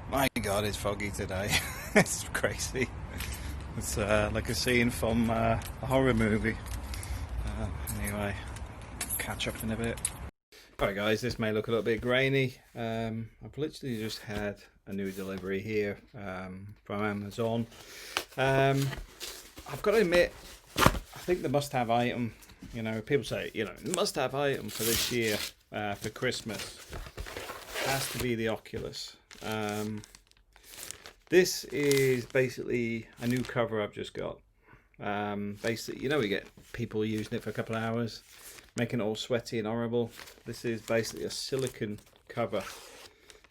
My God, it's foggy today. It's crazy. It's like a scene from a horror movie. Uh, anyway, catch up in a bit. Alright, guys, this may look a little bit grainy. I've literally just had a new delivery here from Amazon. I've got to admit, I think the must-have item. People say, must-have item for this year for Christmas has to be the Oculus. This is basically a new cover I've just got. Basically, we get people using it for a couple of hours, making it all sweaty and horrible. This is basically a silicone cover.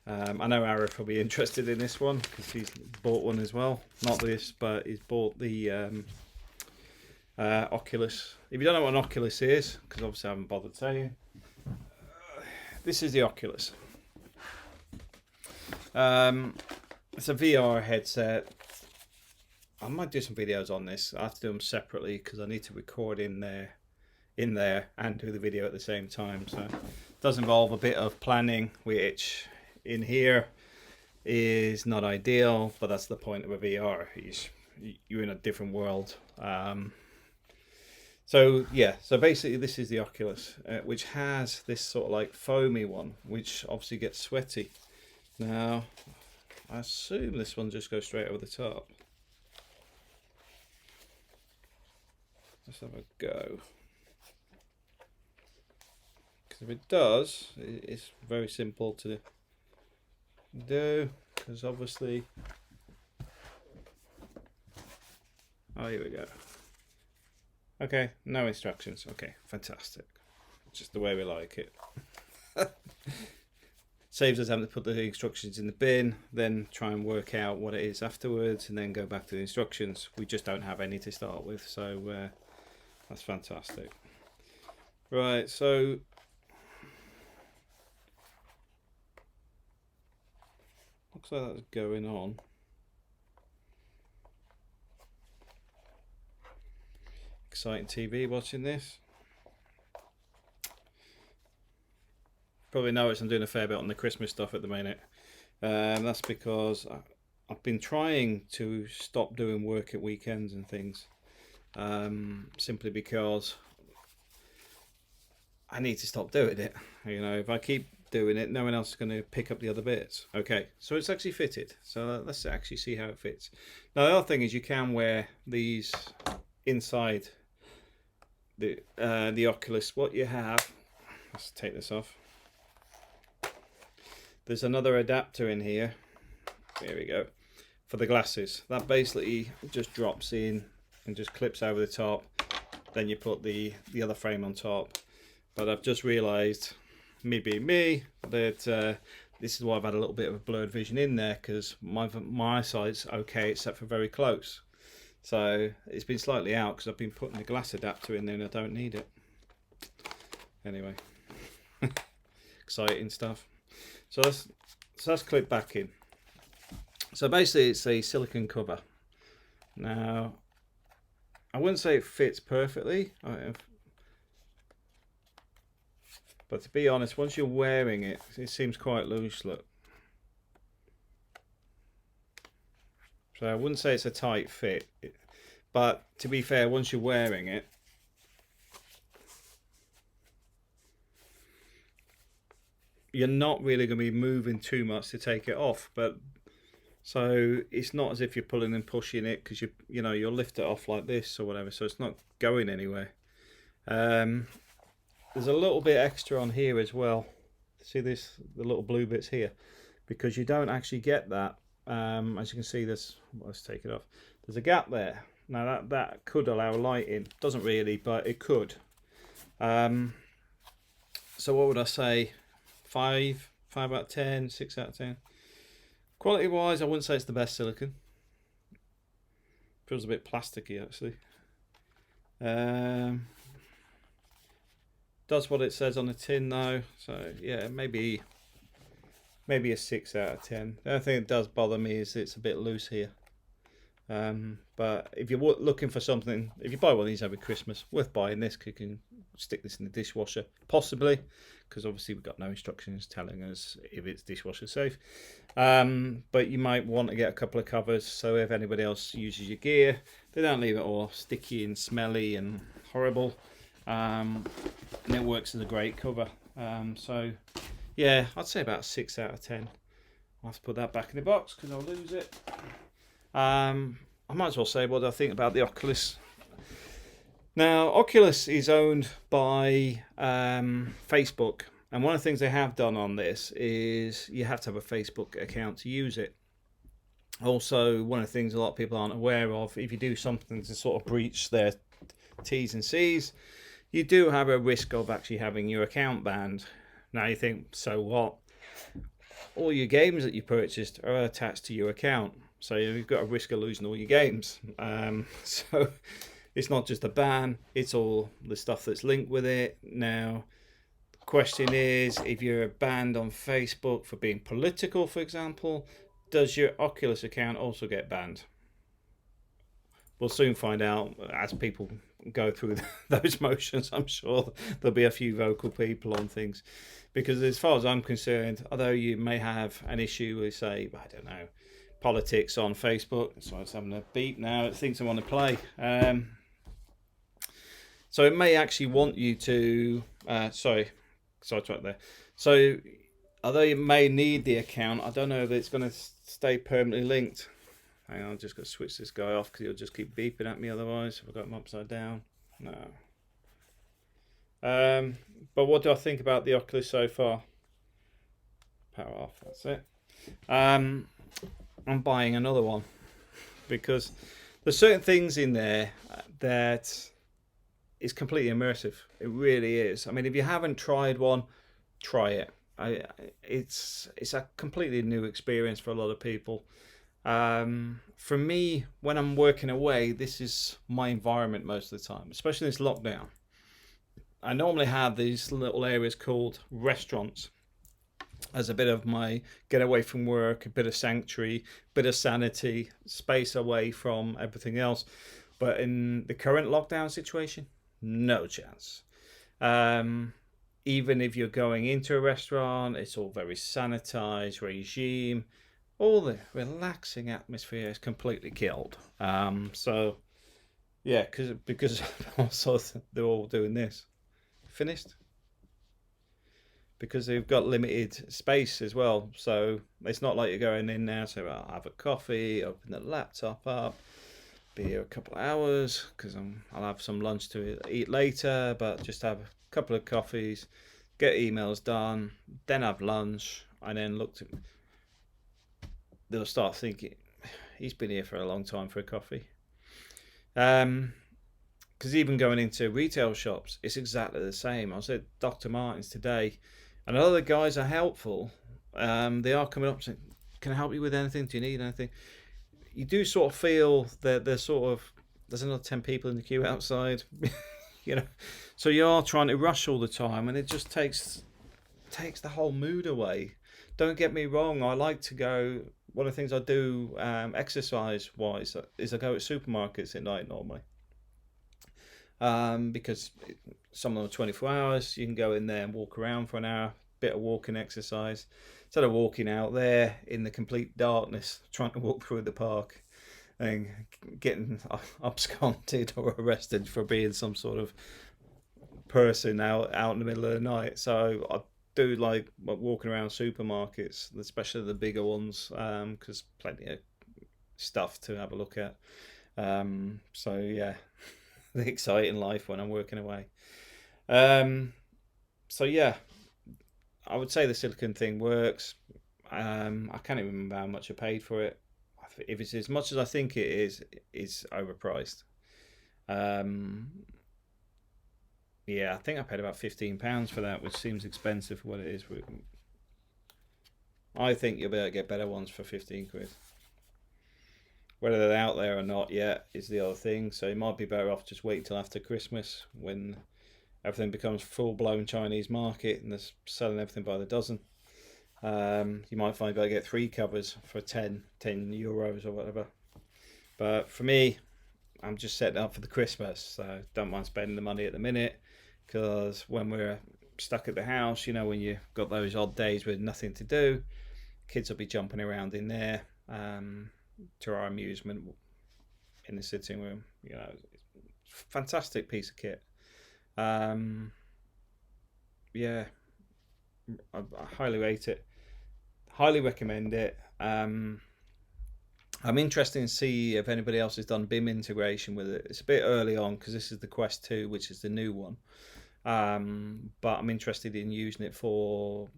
I know Arif will be interested in this one because he's bought one as well. Not this, but he's bought the Oculus. If you don't know what an Oculus is, because obviously I haven't bothered to tell you, this is the Oculus. It's a VR headset. I might do some videos on this. I have to do them separately because I need to record in there and do the video at the same time. So it does involve a bit of planning, which in here is not ideal, but that's the point of a VR. You're in a different world. So basically this is the Oculus, which has this sort of like foamy one, which obviously gets sweaty. Now, I assume this one just goes straight over the top. Let's have a go. Because if it does, it's very simple to do. Because obviously, oh, here we go. Okay, no instructions. Okay, fantastic. Just the way we like it. Saves us having to put the instructions in the bin, then try and work out what it is afterwards, and then go back to the instructions. We just don't have any to start with, so that's fantastic. Right, so looks like that's going on. Exciting TV watching this. Probably noticed I'm doing a fair bit on the Christmas stuff at the minute. That's because I've been trying to stop doing work at weekends and things, simply because I need to stop doing it. If I keep doing it, no one else is going to pick up the other bits. Okay, so it's actually fitted. So let's actually see how it fits. Now the other thing is you can wear these inside the Oculus. What you have, let's take this off. There's another adapter in here. There we go. For the glasses. That basically just drops in and just clips over the top. Then you put the other frame on top. But I've just realised, me being me, that this is why I've had a little bit of a blurred vision in there, because my eyesight's okay except for very close. So it's been slightly out because I've been putting the glass adapter in there and I don't need it. Anyway. Exciting stuff. So let's clip back in. So basically it's a silicone cover. Now, I wouldn't say it fits perfectly, but to be honest, once you're wearing it, it seems quite loose, look. So I wouldn't say it's a tight fit, but to be fair, once you're wearing it, you're not really going to be moving too much to take it off. But so it's not as if you're pulling and pushing it, because you'll lift it off like this or whatever, so it's not going anywhere. There's a little bit extra on here as well. See the little blue bits here, because you don't actually get that. As you can see, let's take it off. There's a gap there. Now that could allow light in. Doesn't really, but it could. So what would I say? 5 out of 10, 6 out of 10. Quality wise, I wouldn't say it's the best silicone. Feels a bit plasticky actually. Does what it says on the tin though, so yeah, maybe a 6 out of 10. The only thing that does bother me is it's a bit loose here. But if you're looking for something, if you buy one of these over Christmas, worth buying this. 'Cause you can stick this in the dishwasher, possibly, because obviously we've got no instructions telling us if it's dishwasher safe. But you might want to get a couple of covers, so if anybody else uses your gear, they don't leave it all sticky and smelly and horrible. And it works as a great cover. So yeah, I'd say about 6 out of 10. I'll have to put that back in the box because I'll lose it. I might as well say what I think about the Oculus. Now, Oculus is owned by Facebook, and one of the things they have done on this is you have to have a Facebook account to use it. Also, one of the things a lot of people aren't aware of, if you do something to sort of breach their T's and C's, you do have a risk of actually having your account banned. Now you think, so what? All your games that you purchased are attached to your account, so you've got a risk of losing all your games. So it's not just a ban, it's all the stuff that's linked with it. Now, the question is, if you're banned on Facebook for being political, for example, does your Oculus account also get banned? We'll soon find out as people go through those motions. I'm sure there'll be a few vocal people on things. Because as far as I'm concerned, although you may have an issue with, say, I don't know, politics on Facebook, so I was having a beep now, it thinks I want to play. So it may actually want you to, sidetrack there. So although you may need the account, I don't know if it's going to stay permanently linked. Hang on, I'm just going to switch this guy off because he'll just keep beeping at me otherwise. Have I got him upside down? No. But what do I think about the Oculus so far? Power off, that's it. I'm buying another one because there's certain things in there that is completely immersive. It really is. I mean, if you haven't tried one, try it. It's a completely new experience for a lot of people. For me, when I'm working away, this is my environment most of the time, especially this lockdown. I normally have these little areas called restaurants as a bit of my get away from work, a bit of sanctuary, bit of sanity, space away from everything else. But in the current lockdown situation, no chance. Even if you're going into a restaurant, it's all very sanitized regime. All the relaxing atmosphere is completely killed. So yeah, because also they're all doing this. Finished? Because they've got limited space as well, so it's not like you're going in now, so I'll have a coffee, open the laptop up, be here a couple of hours because I'll have some lunch to eat later, but just have a couple of coffees, get emails done, then have lunch, and then they'll start thinking he's been here for a long time for a coffee. Because even going into retail shops, it's exactly the same. I was at Dr. Martin's today, and a lot of the guys are helpful. They are coming up saying, "Can I help you with anything? Do you need anything?" You do sort of feel that there's another 10 people in the queue outside, So you are trying to rush all the time, and it just takes the whole mood away. Don't get me wrong. I like to go. One of the things I do exercise-wise is I go to supermarkets at night normally. Because some of them are 24 hours, you can go in there and walk around for an hour, bit of walking exercise, instead of walking out there in the complete darkness, trying to walk through the park and getting absconded or arrested for being some sort of person out in the middle of the night. So I do like walking around supermarkets, especially the bigger ones, because plenty of stuff to have a look at. So yeah. The exciting life when I'm working away. So yeah, I would say the silicone thing works. I can't even remember how much I paid for it. If it's as much as I think it is, it's overpriced. Yeah, I think I paid about £15 for that, which seems expensive for what it is. I think you'll be able to get better ones for 15 quid. Whether they're out there or not yet is the other thing. So you might be better off just waiting till after Christmas when everything becomes full-blown Chinese market and they're selling everything by the dozen. You might find you better get 3 covers for 10 euros or whatever. But for me, I'm just setting up for the Christmas, so don't mind spending the money at the minute, because when we're stuck at the house, when you've got those odd days with nothing to do, kids will be jumping around in there, to our amusement in the sitting room. Fantastic piece of kit. Um, yeah, I highly rate it. Highly recommend it. I'm interested to see if anybody else has done BIM integration with it. It's a bit early on because this is the Quest 2, which is the new one. But I'm interested in using it for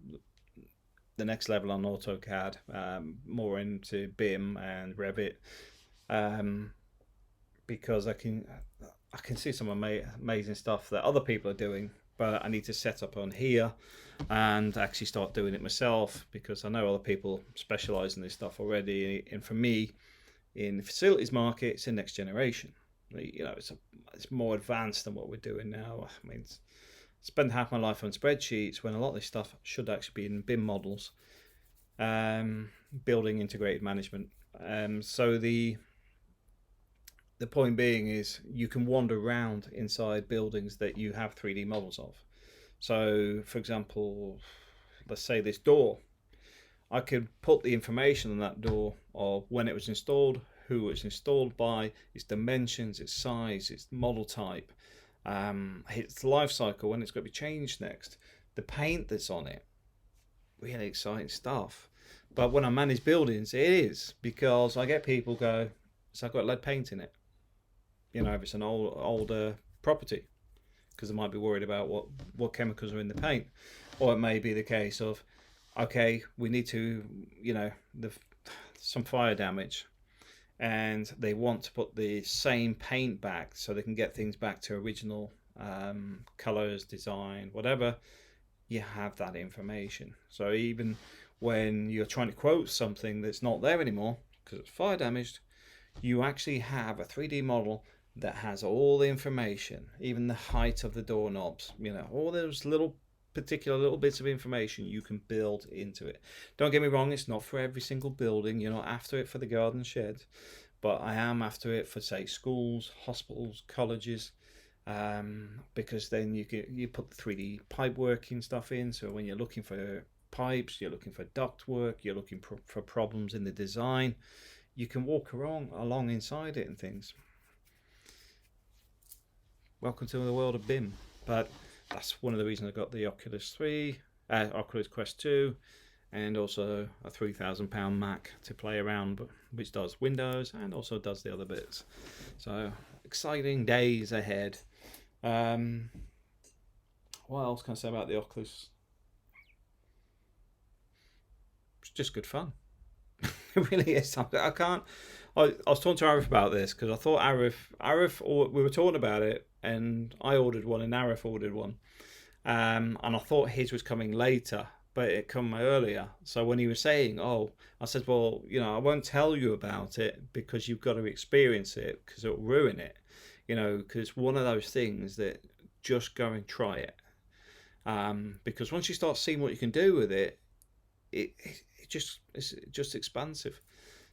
the next level on AutoCAD, more into BIM and Revit, because I can see some amazing stuff that other people are doing, but I need to set up on here and actually start doing it myself, because I know other people specialize in this stuff already. And for me, in the facilities market, it's the next generation. It's more advanced than what we're doing now. I mean, spend half my life on spreadsheets when a lot of this stuff should actually be in BIM models, building integrated management. So the point being is you can wander around inside buildings that you have 3D models of. So, for example, let's say this door. I could put the information on that door of when it was installed, who it was installed by, its dimensions, its size, its model type, its life cycle, when it's got to be changed next, the paint that's on it. Really exciting stuff. But when I manage buildings, it is, because I get people go, so I've got lead paint in it. If it's an older property, because they might be worried about what chemicals are in the paint. Or it may be the case of, okay, we need to, some fire damage, and they want to put the same paint back so they can get things back to original colors, design, whatever. You have that information. So even when you're trying to quote something that's not there anymore because it's fire damaged, you actually have a 3D model that has all the information, even the height of the doorknobs, all those particular little bits of information you can build into it. Don't get me wrong, it's not for every single building. You're not after it for the garden shed, but I am after it for, say, schools, hospitals, colleges, because then you put the 3D pipe working stuff in. So when you're looking for pipes, you're looking for duct work, you're looking for problems in the design, you can walk along inside it and things. Welcome to the world of BIM. But that's one of the reasons I got the Oculus Quest 2, and also a £3,000 Mac to play around, which does Windows and also does the other bits. So exciting days ahead. What else can I say about the Oculus? It's just good fun. It really is. I was talking to Arif about this because I thought we were talking about it, and I ordered one and Arif ordered one, and I thought his was coming later, but it come earlier. So when he was saying, I said, well, I won't tell you about it because you've got to experience it, because it'll ruin it, because it's one of those things that just go and try it, because once you start seeing what you can do with it, it's just expansive.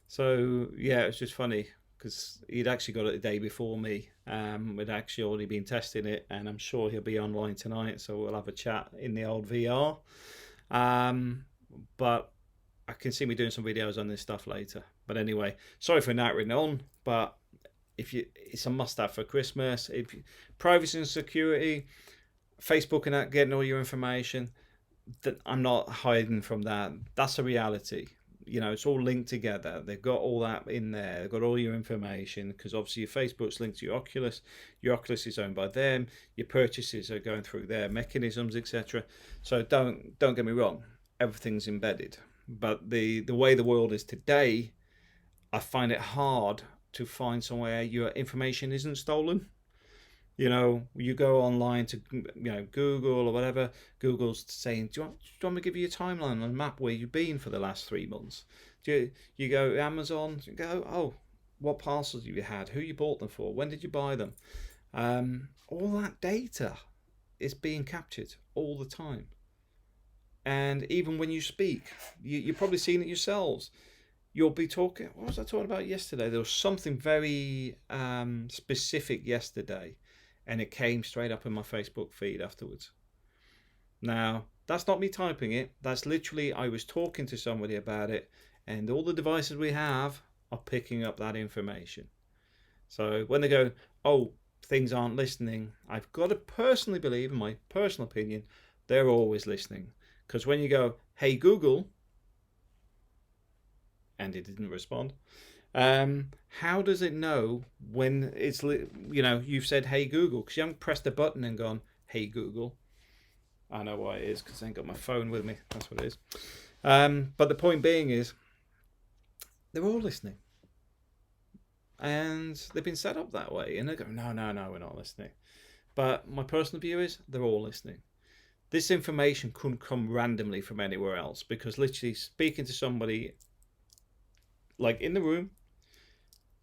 So yeah, it's just funny because he'd actually got it the day before me. We'd actually already been testing it, and I'm sure he'll be online tonight, so we'll have a chat in the old VR. But I can see me doing some videos on this stuff later. But anyway, sorry for nattering on, but it's a must-have for Christmas. Privacy and security, Facebook and that, getting all your information, that I'm not hiding from that. That's a reality. It's all linked together. They've got all that in there. They've got all your information, because obviously your Facebook's linked to your Oculus. Your Oculus is owned by them. Your purchases are going through their mechanisms, etc. So don't get me wrong. Everything's embedded. But the way the world is today, I find it hard to find somewhere your information isn't stolen. You go online to Google or whatever. Google's saying, do you want me to give you a timeline on a map where you've been for the last 3 months? You go Amazon, you go, what parcels have you had? Who you bought them for? When did you buy them? All that data is being captured all the time. And even when you speak, you've probably seen it yourselves. you'll be talking. What was I talking about yesterday? There was something very specific yesterday, and it came straight up in my Facebook feed afterwards. Now, that's not me typing it. That's literally, I was talking to somebody about it, and all the devices we have are picking up that information. So when they go, oh, things aren't listening, I've got to personally believe, in my personal opinion, they're always listening. Because when you go, hey, Google, and it didn't respond, how does it know when it's, you've said, hey, Google? Because you haven't pressed a button and gone, hey, Google. I know why it is, because I ain't got my phone with me. That's what it is. But the point being is, they're all listening. And they've been set up that way. And they go, no, we're not listening. But my personal view is, they're all listening. This information couldn't come randomly from anywhere else, because literally speaking to somebody, like in the room,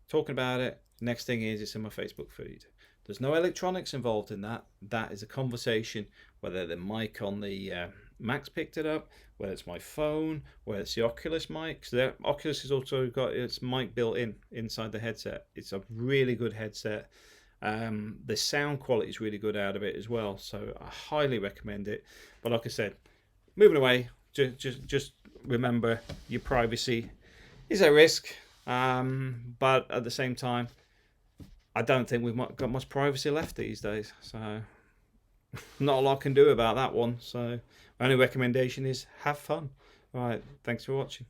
talking about it, next thing is it's in my Facebook feed. There's no electronics involved in that. That is a conversation, whether the mic on the Mac's picked it up, whether it's my phone, whether it's the Oculus mic. So the Oculus has also got its mic built in inside the headset. It's a really good headset. The sound quality is really good out of it as well. So I highly recommend it. But like I said, moving away, just remember your privacy is a risk. But at the same time, I don't think we've got much privacy left these days, so not a lot I can do about that one. So my only recommendation is have fun. All right, thanks for watching.